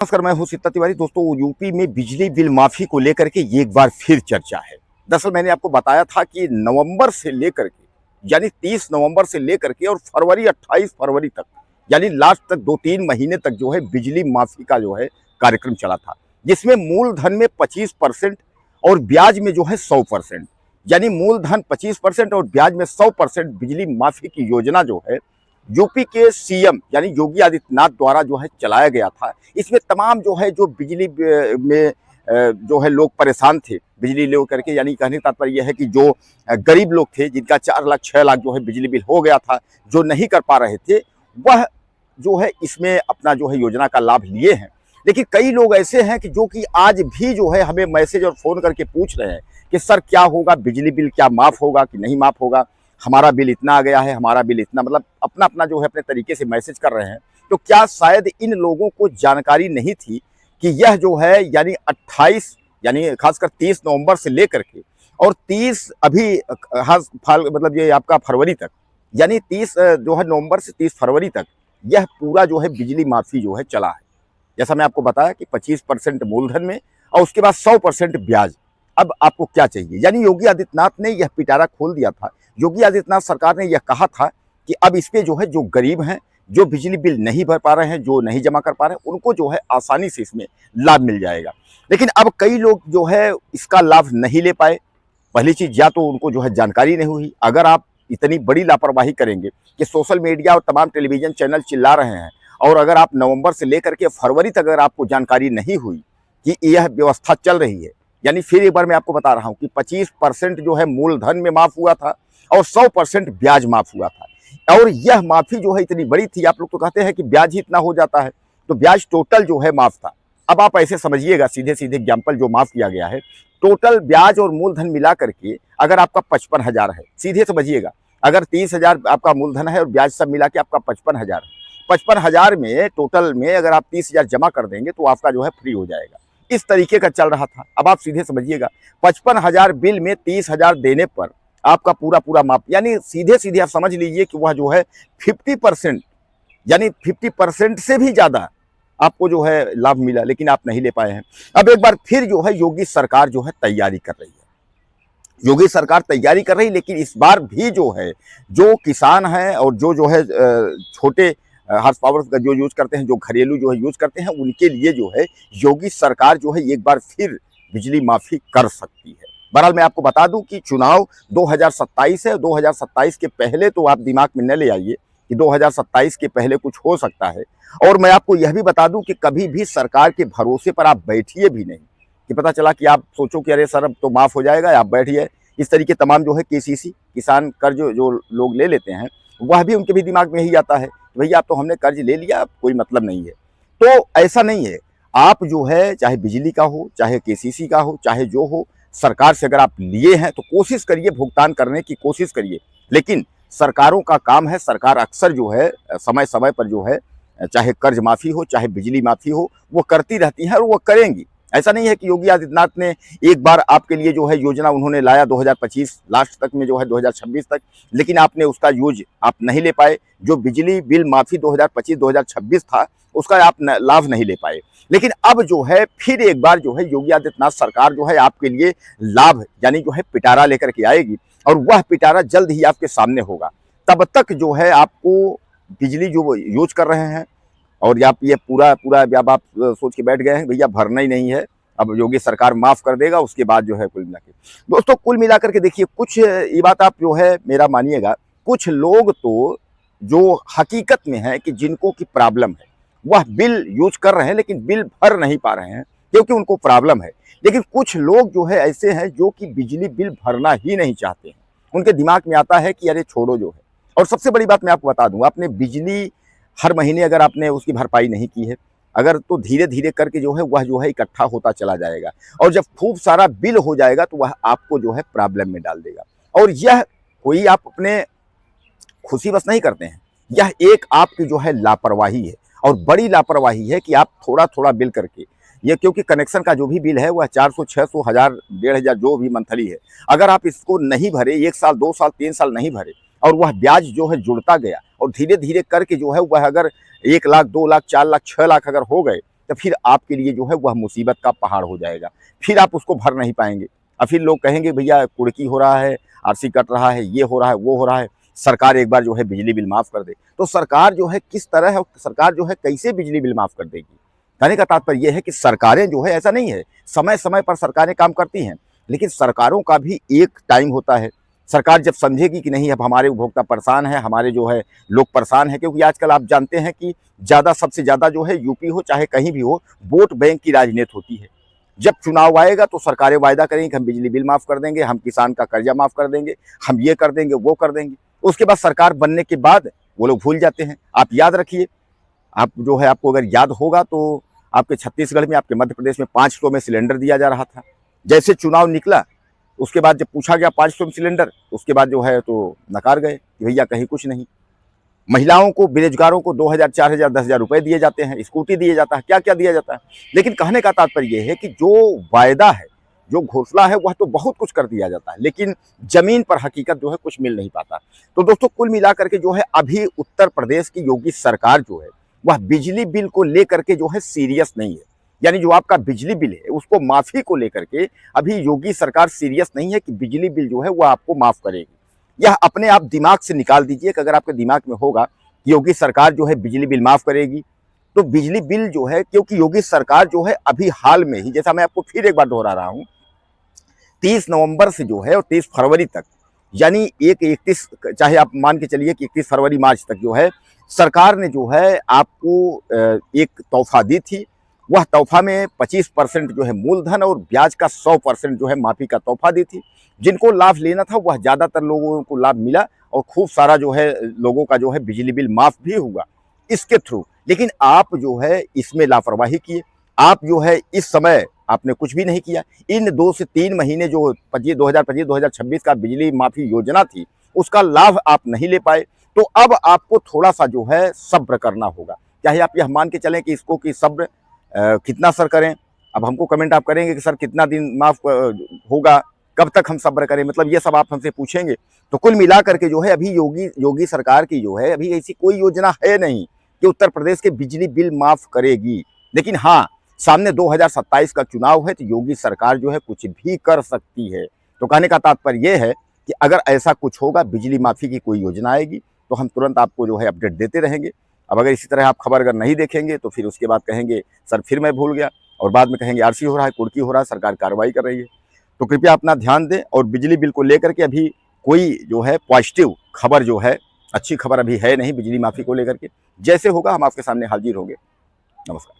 नमस्कार, मैं हूं सिद्धार्थ तिवारी। दोस्तों, यूपी में बिजली बिल माफी को लेकर के एक बार फिर चर्चा है। दरअसल मैंने आपको बताया था कि नवंबर से लेकर के यानी 30 नवंबर से लेकर के और फरवरी 28 फरवरी तक यानी लास्ट तक 2-3 महीने तक जो है बिजली माफी का जो है कार्यक्रम चला था, जिसमें मूलधन में 25% और ब्याज में जो है 100%, यानी मूलधन 25% और ब्याज में 100% बिजली माफी की योजना जो है यूपी के सीएम यानी योगी आदित्यनाथ द्वारा जो है चलाया गया था। इसमें तमाम जो है जो बिजली में जो है लोग परेशान थे बिजली लेकर के, यानी कहने का तात्पर्य यह है कि जो गरीब लोग थे जिनका 4 लाख 6 लाख जो है बिजली बिल हो गया था, जो नहीं कर पा रहे थे, वह जो है इसमें अपना जो है योजना का लाभ लिए हैं। लेकिन कई लोग ऐसे हैं कि जो कि आज भी जो है हमें मैसेज और फ़ोन करके पूछ रहे हैं कि सर क्या होगा, बिजली बिल क्या माफ़ होगा कि नहीं माफ़ होगा, हमारा बिल इतना आ गया है, हमारा बिल इतना, मतलब अपना अपना जो है अपने तरीके से मैसेज कर रहे हैं। तो क्या शायद इन लोगों को जानकारी नहीं थी कि यह जो है यानी 28 यानी खासकर 30 नवंबर से लेकर के और 30 अभी मतलब ये आपका फरवरी तक, यानी 30 जो है नवंबर से 30 फरवरी तक यह पूरा जो है बिजली माफी जो है चला है। जैसा मैं आपको बताया कि 25% मूलधन में और उसके बाद 100% ब्याज। अब आपको क्या चाहिए? यानी योगी आदित्यनाथ ने यह पिटारा खोल दिया था। योगी आदित्यनाथ सरकार ने यह कहा था कि अब इस पे जो है जो गरीब हैं, जो बिजली बिल नहीं भर पा रहे हैं, जो नहीं जमा कर पा रहे हैं, उनको जो है आसानी से इसमें लाभ मिल जाएगा। लेकिन अब कई लोग जो है इसका लाभ नहीं ले पाए। पहली चीज, या तो उनको जो है जानकारी नहीं हुई। अगर आप इतनी बड़ी लापरवाही करेंगे कि सोशल मीडिया और तमाम टेलीविजन चैनल चिल्ला रहे हैं, और अगर आप नवंबर से लेकर के फरवरी तक अगर आपको जानकारी नहीं हुई कि यह व्यवस्था चल रही है, यानी फिर एक बार मैं आपको बता रहा हूं कि 25% जो है मूलधन में माफ हुआ था और 100% ब्याज माफ हुआ था। और यह माफी जो है इतनी बड़ी थी, आप लोग तो कहते हैं कि ब्याज ही इतना हो जाता है, तो ब्याज टोटल जो है माफ था। अब आप ऐसे समझिएगा, सीधे सीधे एग्जाम्पल जो माफ किया गया है, टोटल ब्याज और मूलधन मिला करके अगर आपका 55,000 है, सीधे समझिएगा, अगर 30,000 आपका मूलधन है और ब्याज सब मिला के आपका 55,000 है, 55,000 में टोटल में अगर आप 30,000 जमा कर देंगे तो आपका जो है फ्री हो जाएगा। इस तरीके का चल रहा था। अब आप सीधे समझिएगा, 55,000 बिल में 30,000 देने पर आपका पूरा पूरा माफ, यानी सीधे सीधे आप समझ लीजिए कि वह जो है 50%, यानी 50% से भी ज्यादा आपको जो है लाभ मिला, लेकिन आप नहीं ले पाए हैं। अब एक बार फिर जो है योगी सरकार जो है तैयारी कर रही है। योगी सरकार तैयारी कर रही, लेकिन इस बार भी जो है जो किसान हैं और जो है छोटे हार्स पावर का जो यूज करते हैं, जो घरेलू जो है यूज करते हैं, उनके लिए जो है योगी सरकार जो है एक बार फिर बिजली माफी कर सकती है। बहरहाल मैं आपको बता दूं कि चुनाव 2027 है। 2027 के पहले तो आप दिमाग में न ले आइए कि 2027 के पहले कुछ हो सकता है। और मैं आपको यह भी बता दूं कि कभी भी सरकार के भरोसे पर आप बैठिए भी नहीं कि पता चला कि आप सोचो कि अरे सर अब तो माफ हो जाएगा, आप बैठिए। इस तरीके तमाम जो है केसीसी किसान कर्ज जो लोग ले लेते हैं, वह भी उनके भी दिमाग में यही आता है कि भैया अब तो हमने कर्ज ले लिया, अब कोई मतलब नहीं है। तो ऐसा नहीं है। आप जो है चाहे बिजली का हो, चाहे केसीसी का हो, चाहे जो हो, सरकार से अगर आप लिए हैं तो कोशिश करिए, भुगतान करने की कोशिश करिए। लेकिन सरकारों का काम है, सरकार अक्सर जो है समय समय पर जो है चाहे कर्ज माफी हो, चाहे बिजली माफी हो, वो करती रहती हैं और वो करेंगी। ऐसा नहीं है कि योगी आदित्यनाथ ने एक बार आपके लिए जो है योजना उन्होंने लाया 2025 लास्ट तक में जो है 2026 तक, लेकिन आपने उसका यूज आप नहीं ले पाए। जो बिजली बिल माफी 2025-2026 था, उसका आप लाभ नहीं ले पाए। लेकिन अब जो है फिर एक बार जो है योगी आदित्यनाथ सरकार जो है आपके लिए लाभ यानी जो है पिटारा लेकर के आएगी, और वह पिटारा जल्द ही आपके सामने होगा। तब तक जो है आपको बिजली जो यूज कर रहे हैं और आप ये पूरा पूरा अब आप सोच के बैठ गए हैं भैया भरना ही नहीं है, अब योगी सरकार माफ कर देगा, उसके बाद जो है कुल मिला के दोस्तों कुल मिलाकर के देखिए, कुछ ये बात आप जो है मेरा मानिएगा, कुछ लोग तो जो हकीकत में है कि जिनको की प्रॉब्लम है वह बिल यूज कर रहे हैं, लेकिन बिल भर नहीं पा रहे हैं क्योंकि उनको प्रॉब्लम है। लेकिन कुछ लोग जो है ऐसे हैं जो कि बिजली बिल भरना ही नहीं चाहते हैं। उनके दिमाग में आता है कि अरे छोड़ो जो है। और सबसे बड़ी बात मैं आपको बता दूं, आपने बिजली हर महीने अगर आपने उसकी भरपाई नहीं की है, अगर तो धीरे धीरे करके जो है वह जो है इकट्ठा होता चला जाएगा, और जब खूब सारा बिल हो जाएगा तो वह आपको जो है प्रॉब्लम में डाल देगा। और यह कोई आप अपने खुशी बस नहीं करते हैं, यह एक आपकी जो है लापरवाही है, और बड़ी लापरवाही है कि आप थोड़ा थोड़ा बिल करके ये, क्योंकि कनेक्शन का जो भी बिल है वह 400, 600, 1000, 1500 जो भी मंथली है, अगर आप इसको नहीं भरे, 1 साल 2 साल 3 साल नहीं भरे, और वह ब्याज जो है जुड़ता गया और धीरे धीरे करके जो है वह अगर 1 लाख 2 लाख 4 लाख 6 लाख अगर हो गए, तो फिर आपके लिए जो है वह मुसीबत का पहाड़ हो जाएगा, फिर आप उसको भर नहीं पाएंगे। और फिर लोग कहेंगे भैया कुर्की हो रहा है, आरसी कट रहा है, ये हो रहा है, वो हो रहा है, सरकार एक बार जो है बिजली बिल माफ कर दे। तो सरकार जो है किस तरह है, सरकार जो है कैसे बिजली बिल माफ कर देगी? कहने का तात्पर्य यह है कि सरकारें जो है, ऐसा नहीं है समय समय पर सरकारें काम करती हैं, लेकिन सरकारों का भी एक टाइम होता है। सरकार जब समझेगी कि नहीं अब हमारे उपभोक्ता परेशान है, हमारे जो है लोग परेशान है, क्योंकि आजकल आप जानते हैं कि ज़्यादा सबसे ज़्यादा जो है यूपी हो चाहे कहीं भी हो, वोट बैंक की राजनीति होती है। जब चुनाव आएगा तो सरकारें वायदा करेंगी कि हम बिजली बिल माफ़ कर देंगे, हम किसान का कर्जा माफ़ कर देंगे, हम ये कर देंगे, वो कर देंगे। उसके बाद सरकार बनने के बाद वो लोग भूल जाते हैं। आप याद रखिए, आप जो है आपको अगर याद होगा तो आपके छत्तीसगढ़ में, आपके मध्य प्रदेश में 500 में सिलेंडर दिया जा रहा था। जैसे चुनाव निकला उसके बाद जब पूछा गया 500 में सिलेंडर, उसके बाद जो है तो नकार गए कि भैया कहीं कुछ नहीं। महिलाओं को, बेरोजगारों को 2000, 4000, 10,000 रुपए दिए जाते हैं, स्कूटी दिए जाता है, क्या क्या दिया जाता है। लेकिन कहने का तात्पर्य यह है कि जो वायदा है, जो घोषणा है, वह तो बहुत कुछ कर दिया जाता है, लेकिन जमीन पर हकीकत जो है कुछ मिल नहीं पाता। तो दोस्तों कुल मिलाकर के जो है अभी उत्तर प्रदेश की योगी सरकार जो है वह बिजली बिल को लेकर के जो है सीरियस नहीं है। यानी जो आपका बिजली बिल है उसको माफी को लेकर के अभी योगी सरकार सीरियस नहीं है कि बिजली बिल जो है वह आपको माफ करेगी। यह अपने आप दिमाग से निकाल दीजिए कि अगर आपके दिमाग में होगा कि योगी सरकार जो है बिजली बिल माफ करेगी, तो बिजली बिल जो है, क्योंकि योगी सरकार जो है अभी हाल में ही, जैसा मैं आपको फिर एक बार दोहरा रहा हूं, 30 नवंबर से जो है और 30 फरवरी तक, यानी 31, चाहे आप मान के चलिए कि 31 फरवरी मार्च तक जो है सरकार ने जो है आपको एक तोहफा दी थी। वह तोहफा में 25% जो है मूलधन और ब्याज का 100% जो है माफी का तोहफा दी थी। जिनको लाभ लेना था वह ज़्यादातर लोगों को लाभ मिला और खूब सारा जो है लोगों का जो है बिजली बिल माफ भी हुआ इसके थ्रू। लेकिन आप जो है इसमें लापरवाही किए, आप जो है इस समय आपने कुछ भी नहीं किया। इन 2 से 3 महीने जो 2025-2026 का बिजली माफी योजना थी उसका लाभ आप नहीं ले पाए, तो अब आपको थोड़ा सा जो है सब्र करना होगा। चाहे आप यह मान के चलें कि इसको कि सब्र कितना सर करें, अब हमको कमेंट आप करेंगे कि सर कितना दिन माफ होगा, कब तक हम सब्र करें, मतलब ये सब आप हमसे पूछेंगे। तो कुल मिला करके जो है अभी योगी सरकार की जो है अभी ऐसी कोई योजना है नहीं कि उत्तर प्रदेश के बिजली बिल माफ करेगी। लेकिन हाँ, सामने 2027 का चुनाव है तो योगी सरकार जो है कुछ भी कर सकती है। तो कहने का तात्पर्य यह है कि अगर ऐसा कुछ होगा, बिजली माफी की कोई योजना आएगी तो हम तुरंत आपको जो है अपडेट देते रहेंगे। अब अगर इसी तरह आप खबर अगर नहीं देखेंगे तो फिर उसके बाद कहेंगे सर फिर मैं भूल गया, और बाद में कहेंगे आरसी हो रहा है, कुर्की हो रहा है, सरकार कार्रवाई कर रही है। तो कृपया अपना ध्यान दें और बिजली बिल को लेकर के अभी कोई जो है पॉजिटिव खबर जो है, अच्छी खबर अभी है नहीं बिजली माफी को लेकर के। जैसे होगा हम आपके सामने हाजिर होंगे। नमस्कार।